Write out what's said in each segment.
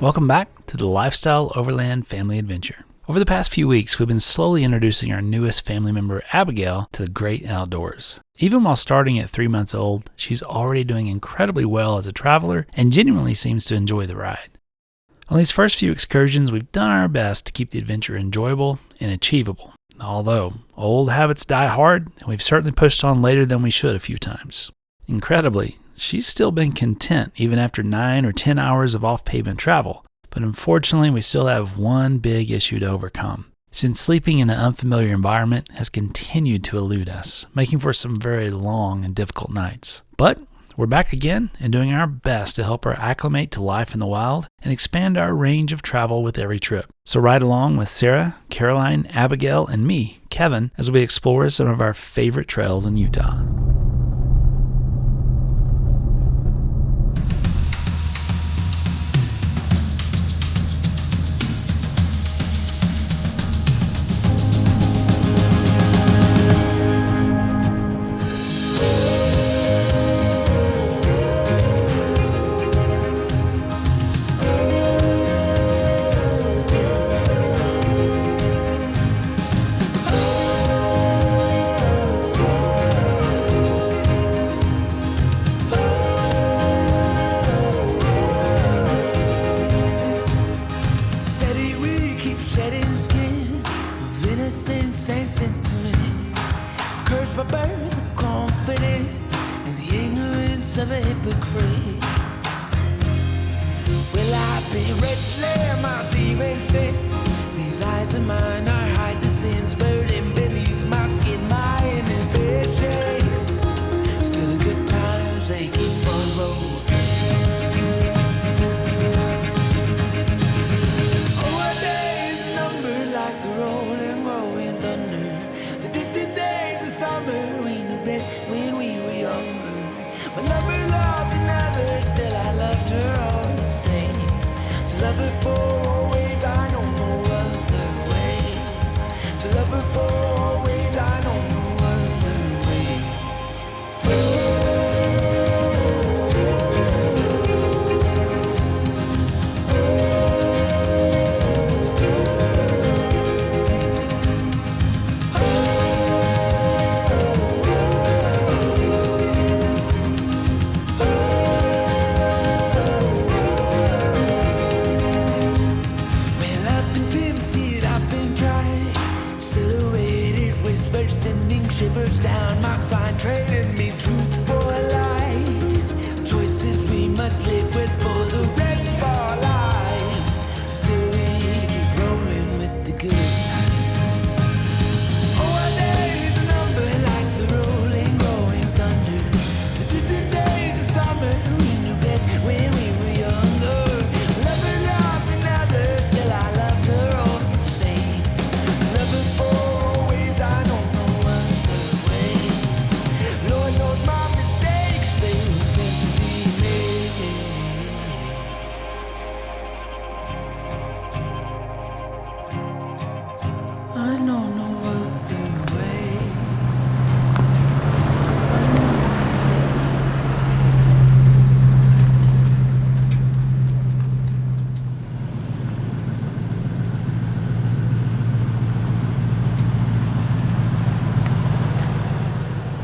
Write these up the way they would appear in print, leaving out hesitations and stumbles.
Welcome back to the Lifestyle Overland Family Adventure. Over the past few weeks, we've been slowly introducing our newest family member, Abigail, to the great outdoors. Even while starting at 3 months old, she's already doing incredibly well as a traveler and genuinely seems to enjoy the ride. On these first few excursions, we've done our best to keep the adventure enjoyable and achievable. Although, old habits die hard, and we've certainly pushed on later than we should a few times. Incredibly, she's still been content even after 9 or 10 hours of off-pavement travel. But unfortunately, we still have one big issue to overcome. Since sleeping in an unfamiliar environment has continued to elude us, making for some very long and difficult nights. But we're back again and doing our best to help her acclimate to life in the wild and expand our range of travel with every trip. So ride along with Sarah, Caroline, Abigail, and me, Kevin, as we explore some of our favorite trails in Utah.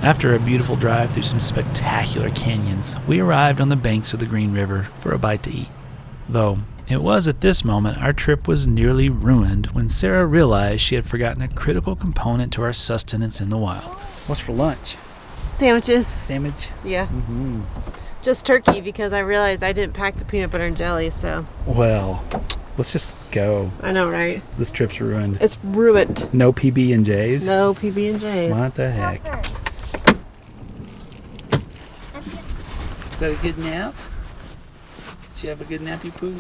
After a beautiful drive through some spectacular canyons, we arrived on the banks of the Green River for a bite to eat. Though, it was at this moment our trip was nearly ruined when Sarah realized she had forgotten a critical component to our sustenance in the wild. What's for lunch? Sandwiches. Sandwich? Yeah. Mm-hmm. Just turkey because I realized I didn't pack the peanut butter and jelly, so. Well, let's just go. I know, right? This trip's ruined. It's ruined. No PB&Js? No PB&Js. What the heck? Is that a good nap? Did you have a good nappy poo?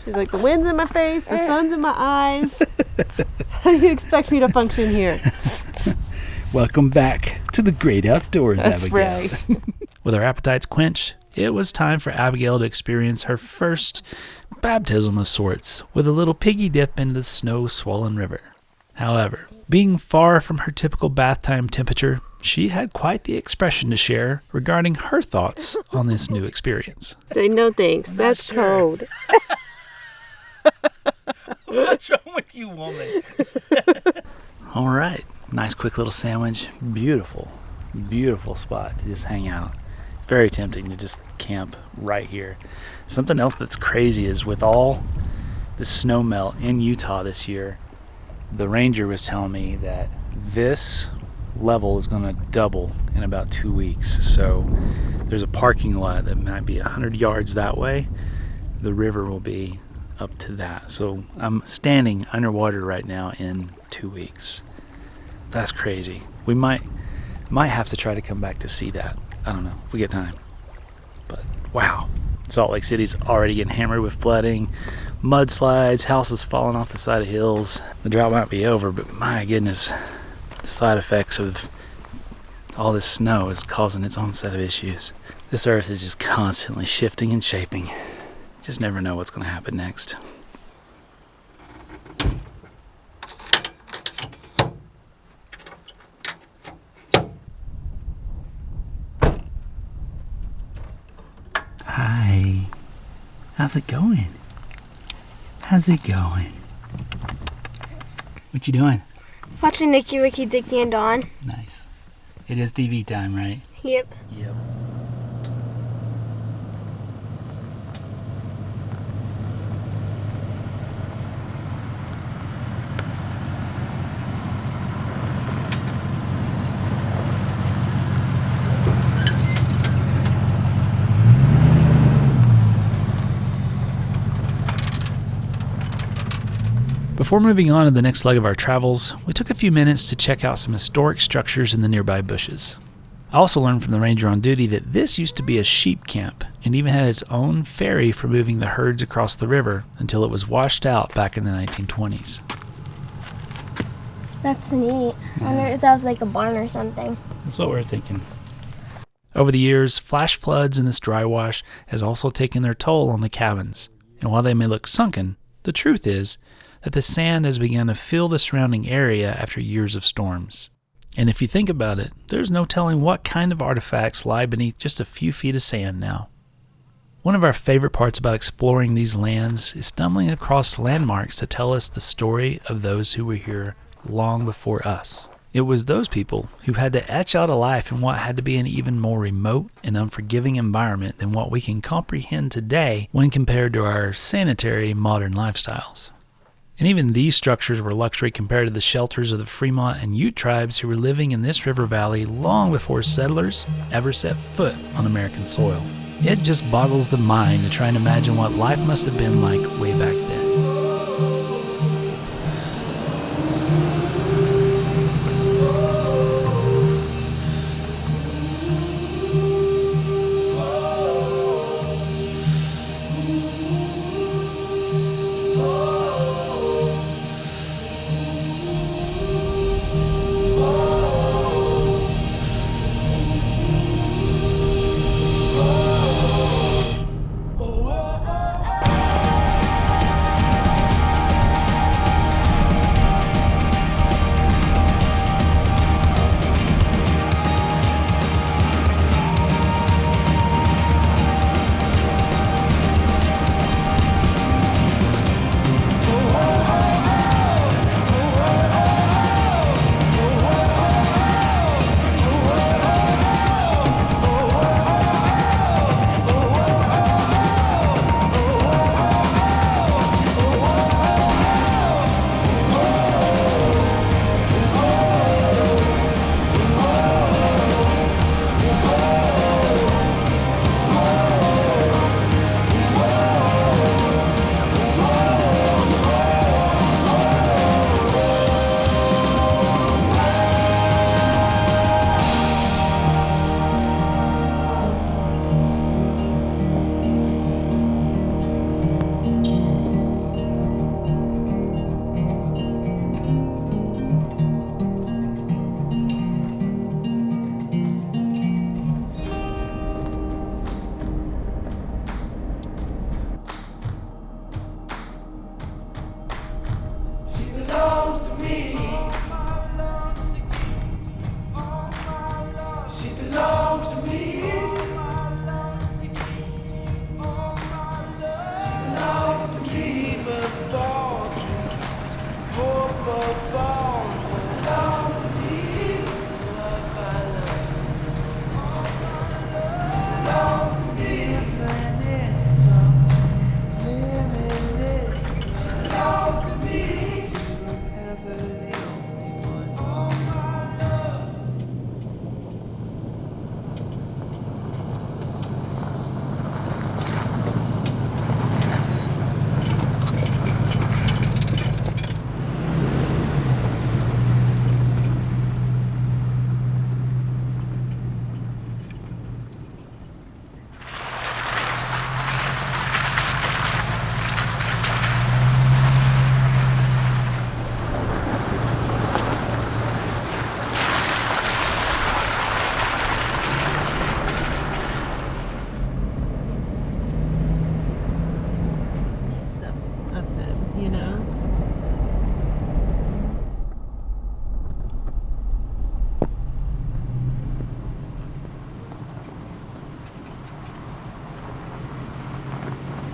She's like, the wind's in my face, the sun's in my eyes. How do you expect me to function here? Welcome back to the great outdoors, That's Abigail. Right. With our appetites quenched, it was time for Abigail to experience her first baptism of sorts with a little piggy dip into the snow-swollen river. However, being far from her typical bath time temperature, she had quite the expression to share regarding her thoughts on this new experience. Say no thanks. That's cold. What's wrong with you, woman? All right. Nice quick little sandwich. Beautiful, beautiful spot to just hang out. It's very tempting to just camp right here. Something else that's crazy is with all the snow melt in Utah this year, the ranger was telling me that this level is going to double in about 2 weeks. So there's a parking lot that might be 100 yards that way. The river will be up to that. So I'm standing underwater right now in 2 weeks. That's crazy. We might have to try to come back to see that. I don't know if we get time. But wow. Salt Lake City's already getting hammered with flooding, mudslides, houses falling off the side of hills. The drought might be over, but my goodness, the side effects of all this snow is causing its own set of issues. This earth is just constantly shifting and shaping. Just never know what's going to happen next. Hi. How's it going? How's it going? What you doing? Watching Nicky, Ricky, Dickie, and Dawn. Nice. It is TV time, right? Yep. Yep. Before moving on to the next leg of our travels, we took a few minutes to check out some historic structures in the nearby bushes. I also learned from the ranger on duty that this used to be a sheep camp and even had its own ferry for moving the herds across the river until it was washed out back in the 1920s. That's neat. I wonder if that was like a barn or something. That's what we're thinking. Over the years, flash floods in this dry wash has also taken their toll on the cabins. And while they may look sunken, the truth is that the sand has begun to fill the surrounding area after years of storms. And if you think about it, there's no telling what kind of artifacts lie beneath just a few feet of sand now. One of our favorite parts about exploring these lands is stumbling across landmarks that tell us the story of those who were here long before us. It was those people who had to etch out a life in what had to be an even more remote and unforgiving environment than what we can comprehend today when compared to our sanitary modern lifestyles. And even these structures were luxury compared to the shelters of the Fremont and Ute tribes who were living in this river valley long before settlers ever set foot on American soil. It just boggles the mind to try and imagine what life must have been like way back then.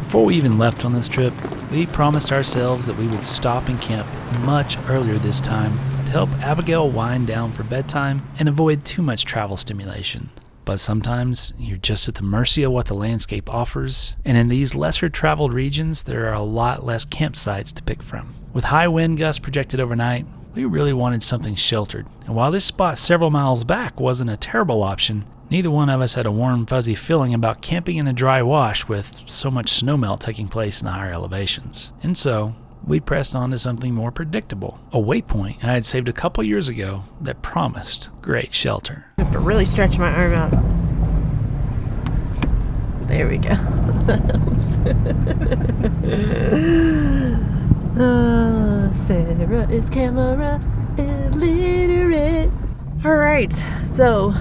Before we even left on this trip, we promised ourselves that we would stop and camp much earlier this time to help Abigail wind down for bedtime and avoid too much travel stimulation. But sometimes you're just at the mercy of what the landscape offers, and in these lesser traveled regions, there are a lot less campsites to pick from. With high wind gusts projected overnight, we really wanted something sheltered, and while this spot several miles back wasn't a terrible option, neither one of us had a warm, fuzzy feeling about camping in a dry wash with so much snowmelt taking place in the higher elevations. And so, we pressed on to something more predictable, a waypoint I had saved a couple years ago that promised great shelter. I have to really stretch my arm out. There we go. Sarah is camera illiterate. All right, so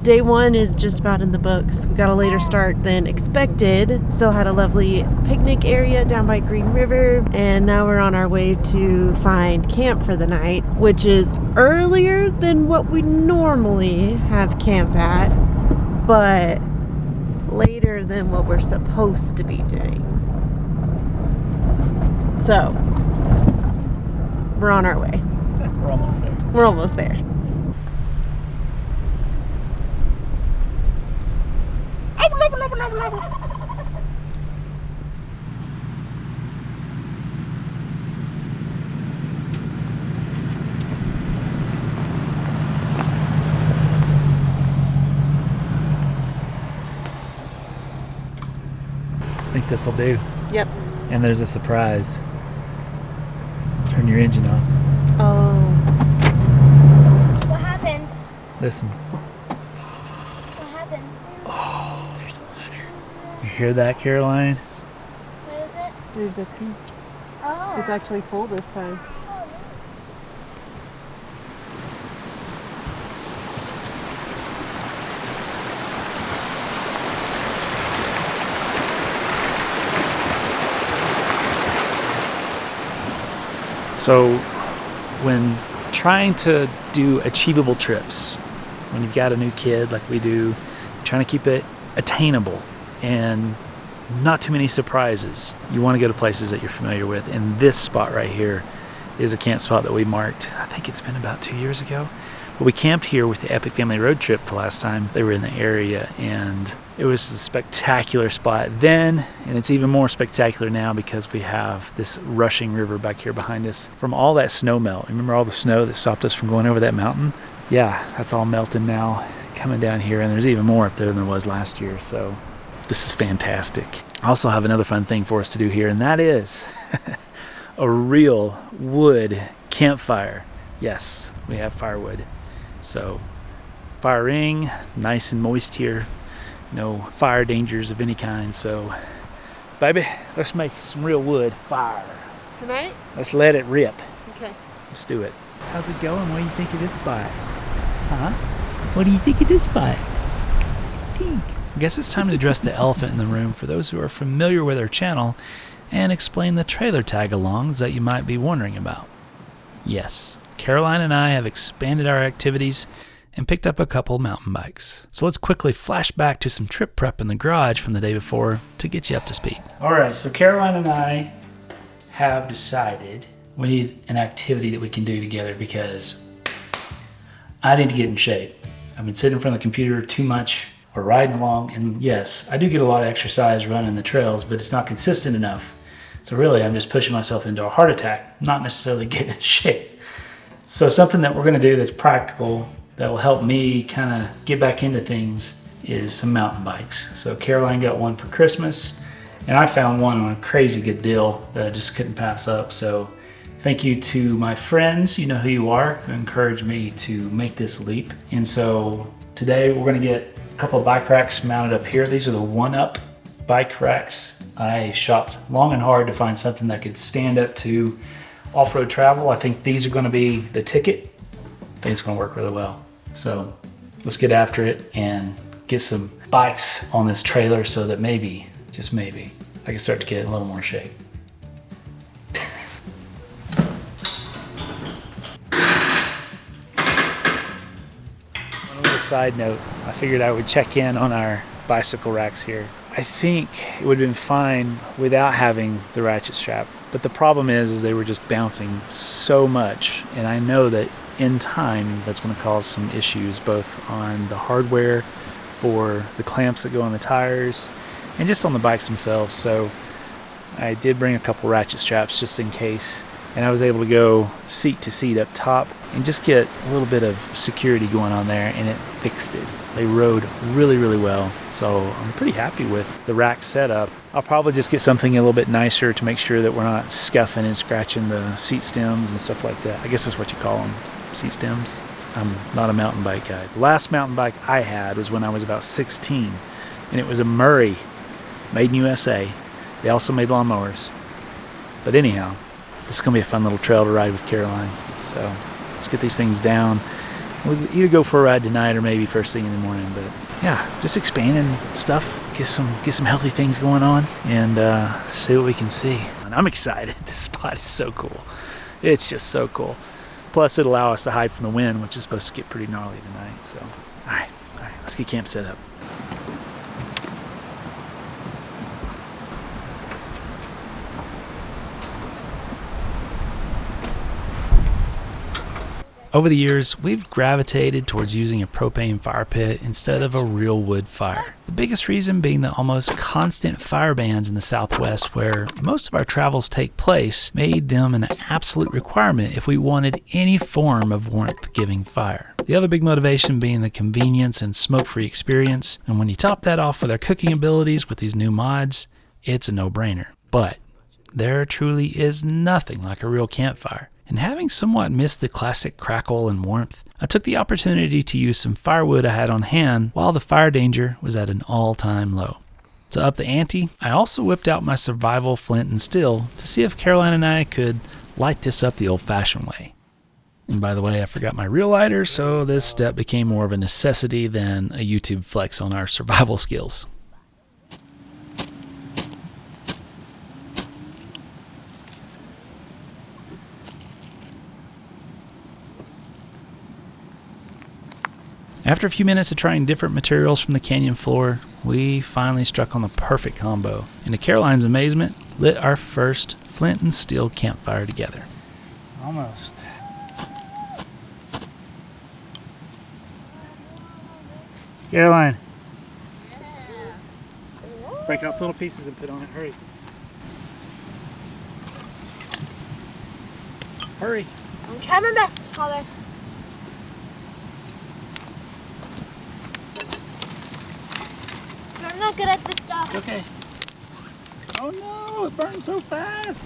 day one is just about in the books. We got a later start than expected. Still had a lovely picnic area down by Green River, and now we're on our way to find camp for the night, which is earlier than what we normally have camp at, but later than what we're supposed to be doing. So, we're on our way. We're almost there. We're almost there. I think this will do. Yep. And there's a surprise. Turn your engine off. Oh. What happens? Listen. What happens? Oh, there's water. You hear that, Caroline? What is it? There's a creek. Oh. It's actually full this time. So, when trying to do achievable trips, when you've got a new kid like we do, trying to keep it attainable and not too many surprises, you want to go to places that you're familiar with. And this spot right here is a camp spot that we marked, I think it's been about 2 years ago. But we camped here with the Epic Family Road Trip the last time they were in the area, and it was a spectacular spot then, and it's even more spectacular now because we have this rushing river back here behind us from all that snow melt. Remember all the snow that stopped us from going over that mountain? Yeah, that's all melting now, coming down here, and there's even more up there than there was last year, so this is fantastic. I also have another fun thing for us to do here, and that is a real wood campfire. Yes, we have firewood. So, fire ring, nice and moist here. No fire dangers of any kind. So, baby, let's make some real wood fire. Tonight? Let's let it rip. Okay. Let's do it. How's it going? What do you think of this spot? Huh? What do you think of this spot? Tink. I guess it's time to address the elephant in the room for those who are familiar with our channel and explain the trailer tag-alongs that you might be wondering about. Yes, Caroline and I have expanded our activities and picked up a couple mountain bikes. So let's quickly flash back to some trip prep in the garage from the day before to get you up to speed. All right, so Caroline and I have decided we need an activity that we can do together because I need to get in shape. I've been sitting in front of the computer too much or riding along, and yes, I do get a lot of exercise running the trails, but it's not consistent enough. So really, I'm just pushing myself into a heart attack, not necessarily getting in shape. So something that we're gonna do that's practical, that will help me kind of get back into things, is some mountain bikes. So Caroline got one for Christmas, and I found one on a crazy good deal that I just couldn't pass up. So thank you to my friends, you know who you are, who encouraged me to make this leap. And so today we're gonna get a couple of bike racks mounted up here. These are the 1UP bike racks. I shopped long and hard to find something that could stand up to off-road travel. I think these are going to be the ticket. I think it's going to work really well. So let's get after it and get some bikes on this trailer so that maybe, just maybe, I can start to get in a little more shape. On a little side note, I figured I would check in on our bicycle racks here. I think it would have been fine without having the ratchet strap. But the problem is they were just bouncing so much, and I know that in time that's going to cause some issues both on the hardware for the clamps that go on the tires and just on the bikes themselves. So I did bring a couple ratchet straps just in case, and I was able to go seat to seat up top and just get a little bit of security going on there, and it fixed it. They rode really, really well, so I'm pretty happy with the rack setup. I'll probably just get something a little bit nicer to make sure that we're not scuffing and scratching the seat stems and stuff like that. I guess that's what you call them, seat stems. I'm not a mountain bike guy. The last mountain bike I had was when I was about 16, and it was a Murray, made in USA. They also made lawnmowers. But anyhow, this is going to be a fun little trail to ride with Caroline. So let's get these things down. We'll either go for a ride tonight or maybe first thing in the morning. But yeah, just expanding stuff, get some healthy things going on, and see what we can see. And I'm excited. This spot is so cool. It's just so cool. Plus, it'll allow us to hide from the wind, which is supposed to get pretty gnarly tonight. So, all right, let's get camp set up. Over the years, we've gravitated towards using a propane fire pit instead of a real wood fire. The biggest reason being the almost constant fire bans in the Southwest, where most of our travels take place, made them an absolute requirement if we wanted any form of warmth-giving fire. The other big motivation being the convenience and smoke-free experience, and when you top that off with our cooking abilities with these new mods, it's a no-brainer. But there truly is nothing like a real campfire. And having somewhat missed the classic crackle and warmth, I took the opportunity to use some firewood I had on hand while the fire danger was at an all-time low. To up the ante, I also whipped out my survival flint and steel to see if Caroline and I could light this up the old-fashioned way. And by the way, I forgot my real lighter, so this step became more of a necessity than a YouTube flex on our survival skills. After a few minutes of trying different materials from the canyon floor, we finally struck on the perfect combo, and to Caroline's amazement, lit our first flint and steel campfire together. Almost. Caroline. Yeah. Break off little pieces and put on it. Hurry. Hurry. I'm trying my best, Father. I'm not good at this stuff. Okay. Oh no, it burns so fast.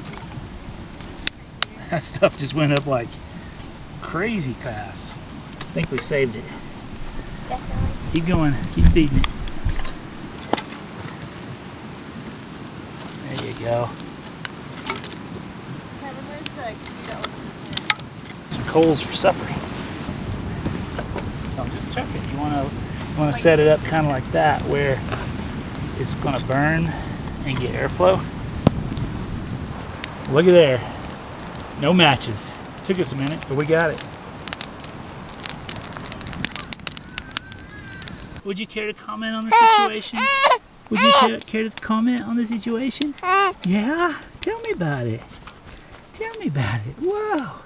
That stuff just went up like crazy fast. I think we saved it. Definitely. Keep going, keep feeding it. There you go. Some coals for supper. I'm just checking. You want to set it up kind of like that where it's going to burn and get airflow. Look at there. No matches. Took us a minute, but we got it. Would you care to comment on the situation? Would you care to comment on the situation? Yeah? Tell me about it. Tell me about it. Whoa.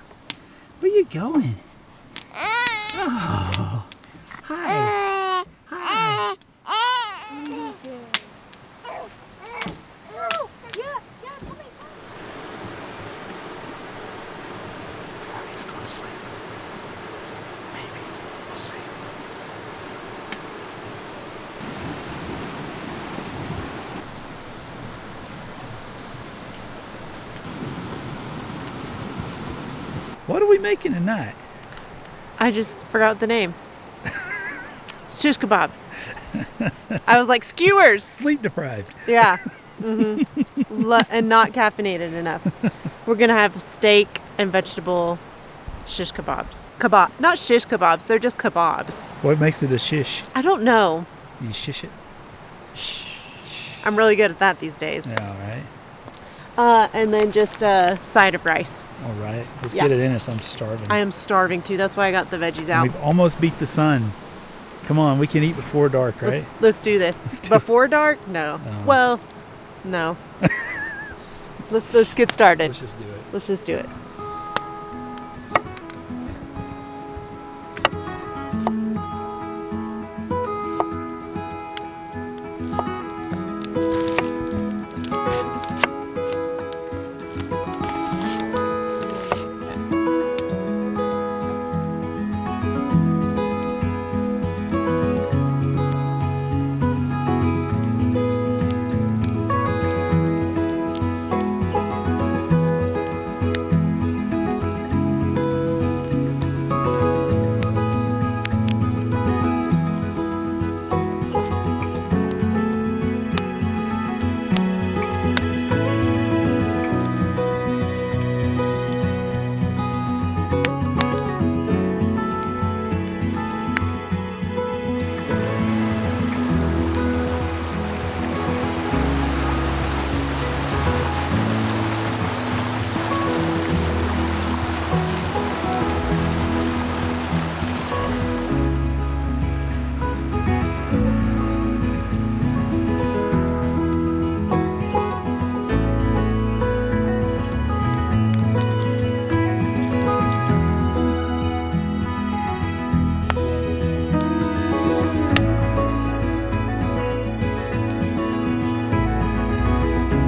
Where you going? Oh. Hi. Hi. He's going to sleep. Maybe. We'll see. What are we making tonight? I just forgot the name. Shish kebabs. I was like, skewers. Sleep deprived. Yeah. And not caffeinated enough. We're going to have steak and vegetable shish kebabs. Not shish kebabs. They're just kebabs. What makes it a shish? I don't know. You shish it? Shh. I'm really good at that these days. Yeah, all right. And then just a side of rice. All right. Let's get it in us. I'm starving. I am starving too. That's why I got the veggies out. We've almost beat the sun. Come on, we can eat before dark, right? Let's do this. Before dark? No. Oh. Well, no. Let's get started. Let's just do it. Let's just do it.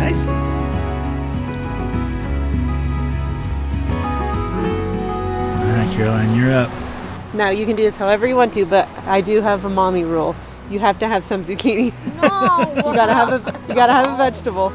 Nice. All right, Caroline, you're up. Now you can do this however you want to, but I do have a mommy rule. You have to have some zucchini. No. You gotta have a vegetable.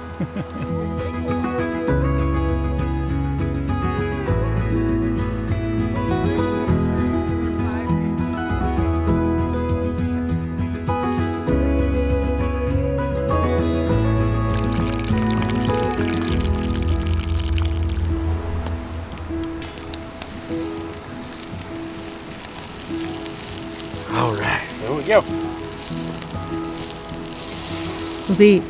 All right, here we go. Let's eat.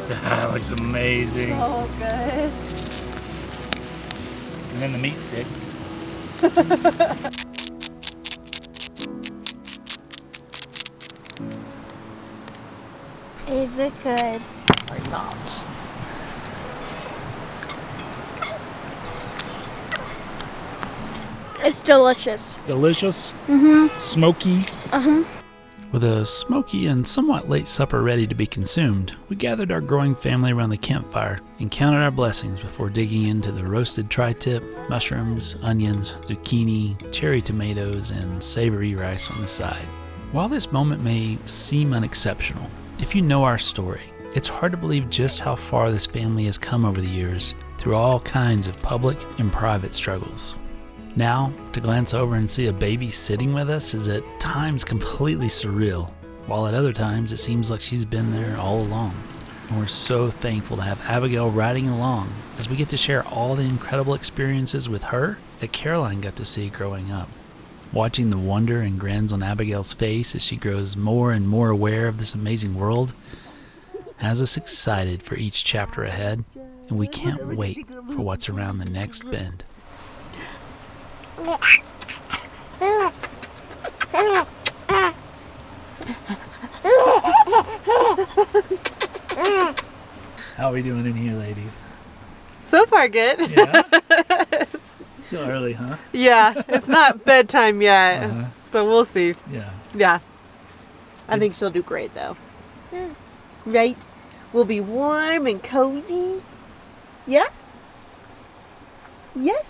That looks amazing. Oh, good. And then the meat stick. Is it good? Or not. It's delicious. Delicious. Mm-hmm. Smoky. Uh-huh. With a smoky and somewhat late supper ready to be consumed, we gathered our growing family around the campfire and counted our blessings before digging into the roasted tri-tip, mushrooms, onions, zucchini, cherry tomatoes, and savory rice on the side. While this moment may seem unexceptional, if you know our story, it's hard to believe just how far this family has come over the years through all kinds of public and private struggles. Now, to glance over and see a baby sitting with us is at times completely surreal, while at other times it seems like she's been there all along. And we're so thankful to have Abigail riding along as we get to share all the incredible experiences with her that Caroline got to see growing up. Watching the wonder and grins on Abigail's face as she grows more and more aware of this amazing world has us excited for each chapter ahead, and we can't wait for what's around the next bend. How are we doing in here, ladies? So far, good. Yeah? Still early, huh? Yeah, it's not bedtime yet, Uh-huh. so we'll see. Yeah. Yeah. I think she'll do great, though. Right? We'll be warm and cozy. Yeah? Yes?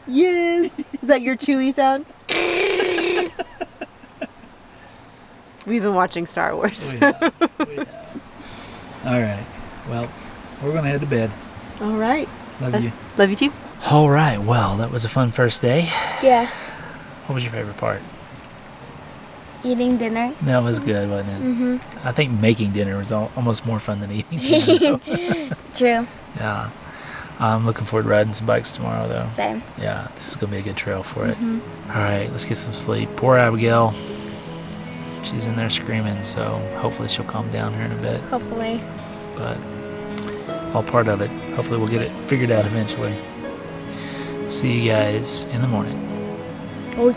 Yes. Is that your chewy sound? We've been watching Star Wars. We have. All right. Well, we're going to head to bed. All right. Love you. Love you too. All right. Well, that was a fun first day. Yeah. What was your favorite part? Eating dinner. That was good, wasn't it? Mm-hmm. I think making dinner was almost more fun than eating dinner. True. Yeah. I'm looking forward to riding some bikes tomorrow, though. Same. Yeah, this is going to be a good trail for it. Mm-hmm. All right, let's get some sleep. Poor Abigail. She's in there screaming, so hopefully she'll calm down here in a bit. Hopefully. But all part of it. Hopefully we'll get it figured out eventually. See you guys in the morning. Oh,